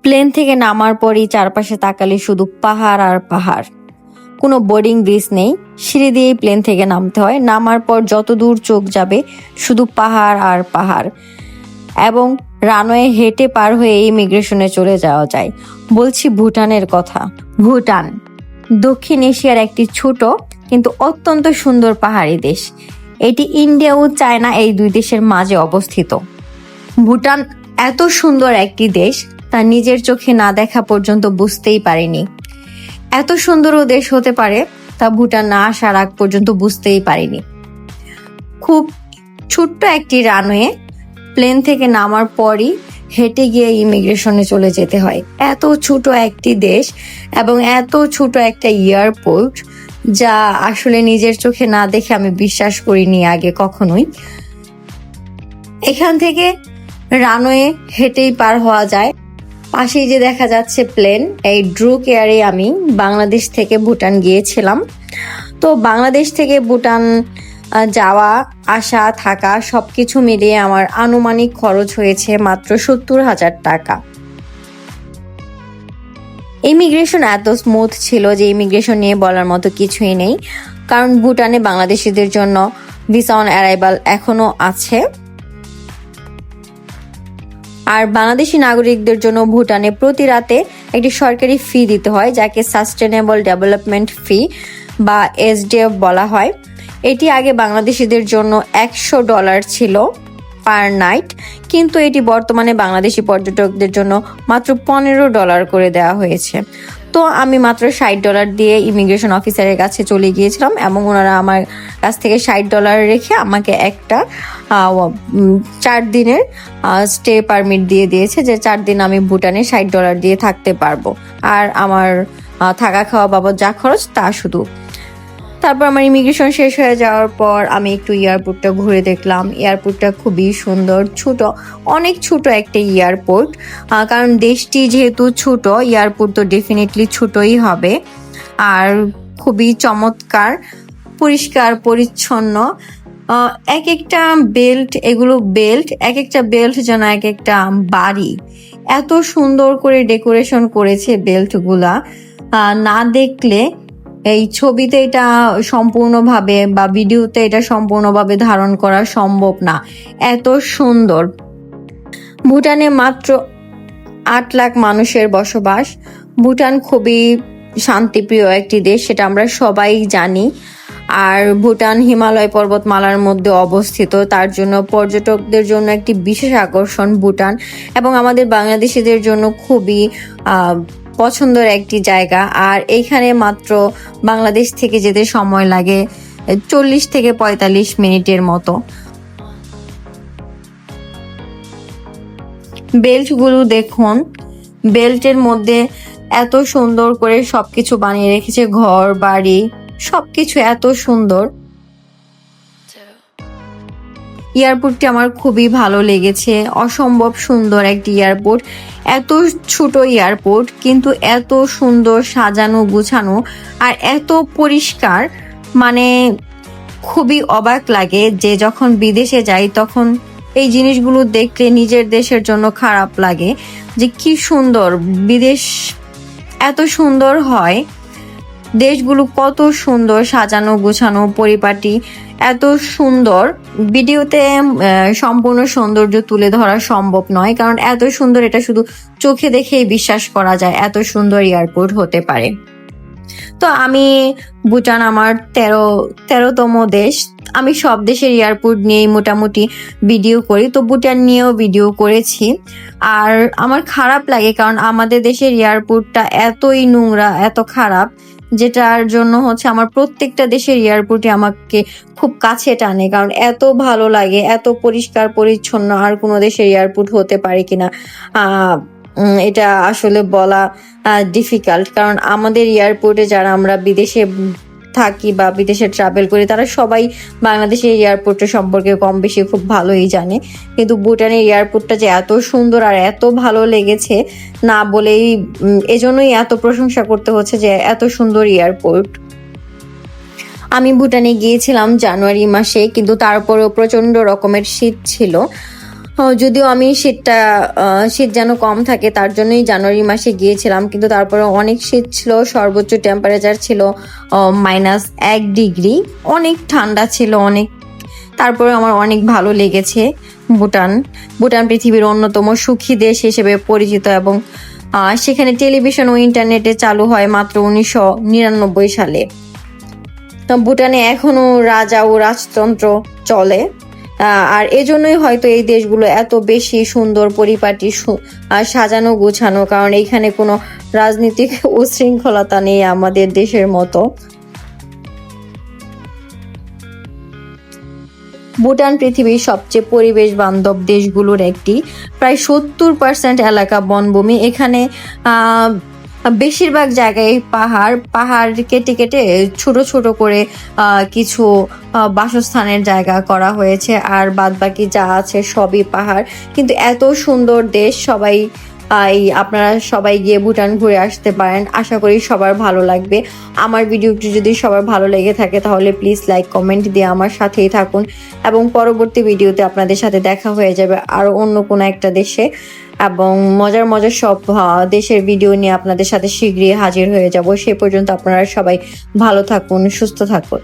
Plane থেকে নামার পরই চারপাশে তাকালে শুধু পাহাড় আর পাহাড়। কোনো বোর্ডিং ব্রিজ নেই, সিঁড়ি দিয়েই প্লেন থেকে নামতে হয়। নামার পর যত দূর চোখ যাবে শুধু পাহাড় আর পাহাড়, এবং রানওয়ে হেঁটে পার হয়ে ইমিগ্রেশনে চলে যাওয়া যায়। বলছি ভুটানের কথা। ভুটান দক্ষিণ এশিয়ার একটি ছোট কিন্তু অত্যন্ত সুন্দর পাহাড়ি দেশ। এটি ইন্ডিয়া ও চায়না এই দুই দেশের মাঝে অবস্থিত। ভুটান এত সুন্দর একটি দেশ তা নিজের চোখে না দেখা পর্যন্ত বুঝতেই পারিনি। এত সুন্দরও দেশ হতে পারে তা ভুটান না আসার আগ পর্যন্ত বুঝতেই পারিনি। খুব ছোট্ট একটি রানওয়ে, প্লেন থেকে নামার পরই হেঁটে গিয়ে ইমিগ্রেশনে চলে যেতে হয়। এত ছোট একটি দেশ এবং এত ছোট একটা এয়ারপোর্ট, যা আসলে নিজের চোখে না দেখে আমি বিশ্বাস করিনি আগে কখনোই। এখান থেকে রানওয়ে হেঁটেই পার হওয়া যায়। পাশেই যে দেখা যাচ্ছে প্লেন, এই ড্রুক এয়ারে আমি বাংলাদেশ থেকে ভুটান গিয়েছিলাম। তো বাংলাদেশ থেকে ভুটান যাওয়া আসা থাকা সবকিছু মিলিয়ে আমার আনুমানিক খরচ হয়েছে মাত্র 70,000 টাকা। ইমিগ্রেশন এত স্মুথ ছিল যে ইমিগ্রেশন নিয়ে বলার মতো কিছুই নেই, কারণ ভুটানে বাংলাদেশিদের জন্য ভিসা অন অ্যারাইভাল এখনো আছে। আর বাংলাদেশি নাগরিকদের জন্য ভুটানে প্রতি রাতে একটি সরকারি ফি দিতে হয়, যাকে সাস্টেনেবল ডেভেলপমেন্ট ফি বা এসডিএফ বলা হয়। এটি আগে বাংলাদেশিদের জন্য $100 ছিল পার নাইট, কিন্তু এটি বর্তমানে বাংলাদেশি পর্যটকদের জন্য মাত্র $15 করে দেওয়া হয়েছে। তো আমি মাত্র $60 দিয়ে ইমিগ্রেশন অফিসারের কাছে চলে গিয়েছিলাম এবং ওনারা আমার কাছ থেকে $60 রেখে আমাকে একটা 4 দিনের স্টে পারমিট দিয়ে দিয়েছে, যে 4 দিন আমি ভুটানে $60 দিয়ে থাকতে পারবো। আর আমার থাকা খাওয়া বাবদ যা খরচ তা শুধু। তারপর আমার ইমিগ্রেশন শেষ হয়ে যাওয়ার পর আমি একটু এয়ারপোর্টটা ঘুরে দেখলাম। এয়ারপোর্টটা খুবই সুন্দর, ছোট, অনেক ছোট একটা এয়ারপোর্ট। কারণ দেশটি যেহেতু ছোট, এয়ারপোর্ট তো ডেফিনেটলি ছোটই হবে। আর খুবই চমৎকার, পরিষ্কার পরিচ্ছন্ন। এক একটা বেল্ট, এগুলো বেল্ট, এক একটা বেল্ট যেন এক একটা বাড়ি। এত সুন্দর করে ডেকোরেশন করেছে বেল্টগুলা, না দেখলে এই ছবিতে এটা সম্পূর্ণভাবে বা ভিডিওতে এটা সম্পূর্ণভাবে ধারণ করা সম্ভব না, এত সুন্দর। ভুটানে মাত্র 8 লাখ মানুষের বসবাস। ভুটান খুবই শান্তিপ্রিয় একটি দেশ, সেটা আমরা সবাই জানি। আর ভুটান হিমালয় পর্বতমালার মধ্যে অবস্থিত, তার জন্য পর্যটকদের জন্য একটি বিশেষ আকর্ষণ ভুটান, এবং আমাদের বাংলাদেশিদের জন্য খুবই পছন্দের একটি জায়গা। আর এইখানে মাত্র বাংলাদেশ থেকে যেতে সময় লাগে 40 থেকে 45 মিনিটের মতো। বেল্টগুলো দেখুন, বেল্টের মধ্যে এত সুন্দর করে সবকিছু বানিয়ে রেখেছে, ঘর বাড়ি সবকিছু এত সুন্দর। এয়ারপোর্টটি আমার খুবই ভালো লেগেছে, অসম্ভব সুন্দর একটি এয়ারপোর্ট। এত ছোট এয়ারপোর্ট কিন্তু এত সুন্দর সাজানো গুছানো আর এত পরিষ্কার, মানে খুবই অবাক লাগে যে যখন বিদেশে যাই তখন এই জিনিসগুলো দেখলে নিজের দেশের জন্য খারাপ লাগে যে কি সুন্দর বিদেশ, এত সুন্দর হয়। দেশগুলো কত সুন্দর সাজানো গোছানো, পরিপাটি, এত সুন্দর। ভিডিওতে সম্পূর্ণ সৌন্দর্য তুলে ধরা সম্ভব নয়, কারণ এত সুন্দর এটা শুধু চোখে দেখেই বিশ্বাস করা যায় এত সুন্দর এয়ারপোর্ট হতে পারে। তো আমি ভুটান আমার 13তম দেশ। আমি সব দেশের এয়ারপোর্ট নিয়েই মোটামুটি ভিডিও করি, তো ভুটান নিয়েও ভিডিও করেছি। আর আমার খারাপ লাগে কারণ আমাদের দেশের এয়ারপোর্টটা এতই নোংরা, এত খারাপ, যেটার জন্য হচ্ছে আমার প্রত্যেকটা দেশের এয়ারপোর্টে আমাকে খুব কাছে টানে, কারণ এত ভালো লাগে, এত পরিষ্কার পরিচ্ছন্ন আর কোনো দেশের এয়ারপোর্ট হতে পারে কিনা এটা আসলে বলা ডিফিকাল্ট। কারণ আমাদের এয়ারপোর্টে যারা আমরা বিদেশে থাকি বা বিদেশে ট্রাভেল করি তারা সবাই বাংলাদেশের এয়ারপোর্টের সম্পর্কে কম বেশি খুব ভালোই জানে, কিন্তু ভুটানের এয়ারপোর্টটা যে এত সুন্দর আর এত ভালো লেগেছে না বলেই, এজন্যই এত প্রশংসা করতে হচ্ছে যে এত সুন্দর এয়ারপোর্ট। আমি ভুটানে গিয়েছিলাম জানুয়ারি মাসে, কিন্তু তারপরেও প্রচন্ড রকমের শীত ছিল। যদিও আমি শীত যেন কম থাকে তার জন্যই জানুয়ারি মাসে গিয়েছিলাম, কিন্তু তারপরে অনেক শীত ছিল, সর্বোচ্চ টেম্পারেচার ছিল -1 ডিগ্রি, অনেক ঠান্ডা ছিল অনেক। তারপরে আমার অনেক ভালো লেগেছে ভুটান পৃথিবীর অন্যতম সুখী দেশ হিসেবে পরিচিত, এবং সেখানে টেলিভিশন ও ইন্টারনেটে চালু হয় মাত্র 1999 সালে। ভুটানে এখনো রাজা ও রাজতন্ত্র চলে, আর এজন্যই হয়তো এই দেশগুলো এত বেশি সুন্দর, পরিপাটি, সাজানো গোছানো, কারণ এইখানে কোনো রাজনৈতিক উশৃঙ্খলতা নেই আমাদের দেশের মতো। ভুটান পৃথিবীর সবচেয়ে পরিবেশ বান্ধব দেশগুলোর একটি। প্রায় 70% এলাকা বনভূমি। এখানে বেশিরভাগ জায়গায় পাহাড় কেটে কেটে ছোট ছোট করে কিছু বাসস্থানের জায়গা করা হয়েছে, আর বাদবাকি যা আছে সবই পাহাড়। কিন্তু এত সুন্দর দেশ, আপনারা সবাই গিয়ে ভুটান ঘুরে আসতে পারেন। আশা করি সবার ভালো লাগবে। আমার ভিডিওটি যদি সবার ভালো লেগে থাকে তাহলে প্লিজ লাইক কমেন্ট দিয়ে আমার সাথেই থাকুন, এবং পরবর্তী ভিডিওতে আপনাদের সাথে দেখা হয়ে যাবে আরো অন্য কোনো একটা দেশে, এবং মজার মজার সব দেশের ভিডিও নিয়ে আপনাদের সাথে শীঘ্রই হাজির হয়ে যাব। সে পর্যন্ত আপনারা সবাই ভালো থাকুন, সুস্থ থাকুন।